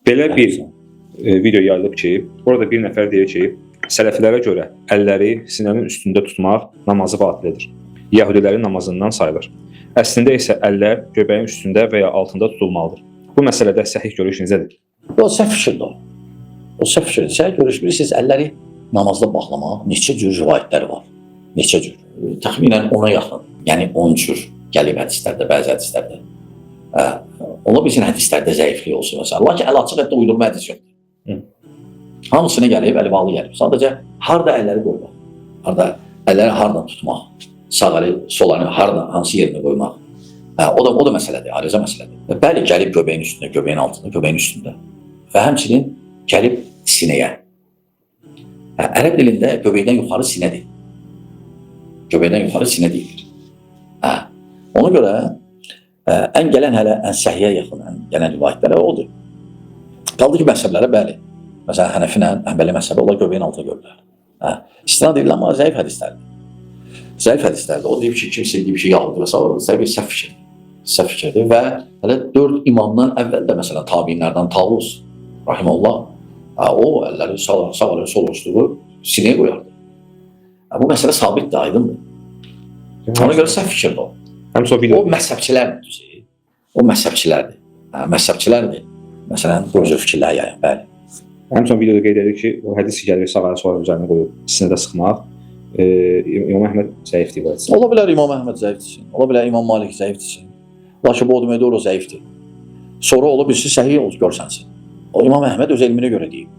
Belə bir video yayılıb ki, orada bir nəfər deyir ki, sələfilərə görə əlləri sinənin üstündə tutmaq namazı batil edir. Yəhudilərin namazından sayılır. Əslində isə əllər göbəyin üstündə və ya altında tutulmalıdır. Bu məsələdə səhih görüş necədir? O səhv fikirdir o. O səhv fikirdir. Səhv görüş bilirsiniz, əlləri namazda bağlamaq neçə cür rivayətləri var. Neçə cür. Təxminən 10-a yaxın. Yəni 10 cür gəlib hədislərdə, bəzi hədislərdə. Ola bilsin hədislərdə zəiflik olsun məsələn. Lakin əl açıq həddə uydurma hədis yoxdur. Hamısına gəlib, əli bağlı gəlib. Sadəcə harda əlləri qoymaq, əlləri hardan tutmaq, sağ əli, sol əli hansı yerinə qoymaq. O da məsələdir, ayrıca məsələdir. Bəli, gəlib göbəyin üstündə, göbəyin altında, göbəyin üstündə. Və həmçinin gəlib sinəyə. Ərəb dilində göbəkdən yuxarı sinədir. Göbəkdən yuxarı sinə deyilir. Ona görə ən gələn hələ ən səhiyyə yaxın, ən gələn rivayətlərə odur. Qaldı ki, məzhəblərə bəli. Məsələn, Hənəfinə, Həmbəli məzhəbi onlar göbəyin altına görürlər. İstinad edilir, amma zəif hədislərdir. Zəif hədislərdir. O deyib ki, kimsə deyib ki, yağlıdır və s. Bir səhv fikirdir. Səhv fikirdir və hələ 4 imamdan əvvəl də məsələn tabiinlərdən Tavus rahimehullah o əlləri sağ əli sol uçduğu sinəyə qoyardı. Bu məsələ sabitdir, aydındır. Ona görə səhv fikirdir o. O məzhəbçilərdir. O məzhəbçilərdir. Məzhəbçilərdir. Məsələn, bu cür fikirlər yayın, bəli. Həmçinin videoda qeyd edir ki, o hədis gəlir sağ əli sol əli üzərinə qoyub sinədə sıxmaq. İmam Əhməd zəifdir bu hədis. Ola bilər İmam Əhməd zəifdir. Ola bilər İmam Malik zəifdir. Lakin bu o deməkdir, o zəifdir. Sonra ola bilsin, səhih olur, görsənsin. O İmam Əhməd öz elminə görə deyib.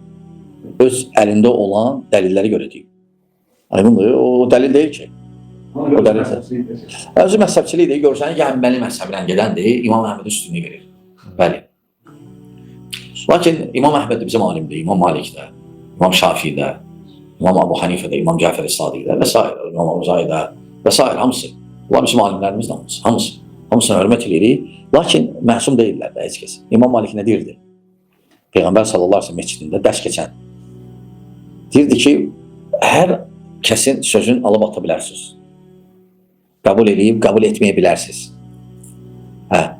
Öz əlində olan dəlilləri görə deyib. Aydındır, o dəlil deyil ki. O dəlil. Özü məzhəbçilik deyil, görsən, Həmbəli məzhəblə gedəndir, İmam Əhməd üstünlüyü verir. Bəli. Lakin İmam Əhməd bizim alimdir, İmam Malik də, İmam Şafii də, İmam Abu Hanifə də, İmam Cəfər Sadiq də və s. İmam Avzai də və s. hamısı. Bunlar bizim alimlərimiz də hamısı. Hamısına hörmət edirik. Lakin məsum deyirlər də heç kəs. İmam Malik nə deyirdi? Peyğəmbər sallallahu əleyhi və səlləm məscidində dərs keçən. Deyirdi ki, hər kəsin sözünü alıb ata bilərsiniz. Qəbul edib, qəbul etməyə bilərsiniz.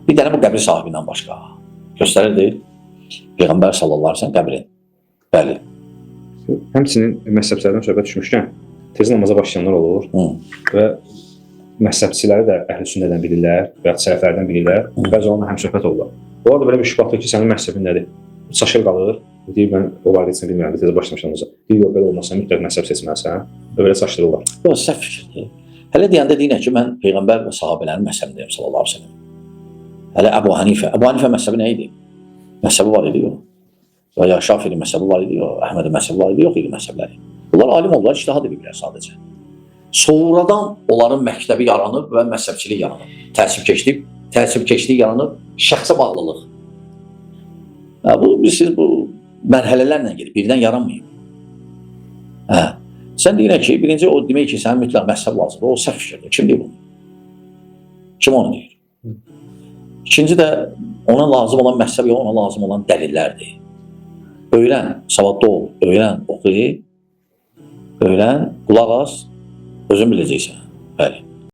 Bir dənə bu qəbir sahibindən başqa. Göstərirdi Peyğəmbər sallallahu əleyhi və səlləm qəbrin. Bəli. Həmçinin məzhəblərdən söhbət düşmüşkən, tez namaza başlayanlar olur və məzhəbçiləri də əhl-i sünnədən bilirlər və ya sələflərdən bilirlər, bəzi onunla həmsöhbət olurlar. Onlar da belə bir şübhatdır ki, sənin məzhəbin nədir? Çaşır qalır, deyir, mən o barədə heç nə bilmirəm, tez başlamışam namazə. Deyir, yox, belə olmazsa mütləq məzhəb seçməlisən və belə çaşdırırlar. Yox, səhv fikirdir. Hələ deyəndə deyinək ki, mən Peyğəmbər və sahabələrin məzhəbindəyim sallallahu əleyhi və səlləm. Hələ Əbu Hanifə məzhəbi nə idi? Məzhəbi var idi, yox. Və ya Şafii məzhəbi var idi, yox. Əhməd məzhəbi var idi, yox idi məzhəbləri. Bunlar alim oldular, ictihad ediblər sadəcə. Sonradan onların məktəbi yaranıb və məzhəbçilik yaranıb. Təəssübkeşlik yaranıb, şəxsə bağlılıq. Bilirsiniz, bu mərhələlərlə gedib, birdən yaranmayıb. Sən deyirək ki, birinci o demək ki, sənin mütləq məzhəb lazımdır, o səhv fikirdir. Kim deyir bunu? Kim onu deyir? İkinci də ona lazım olan məzhəb yox, ona lazım olan dəlillərdir. Öyrən, savadlı ol, öyrən, oxu, öyrən, qulaq as, özün biləcəksən.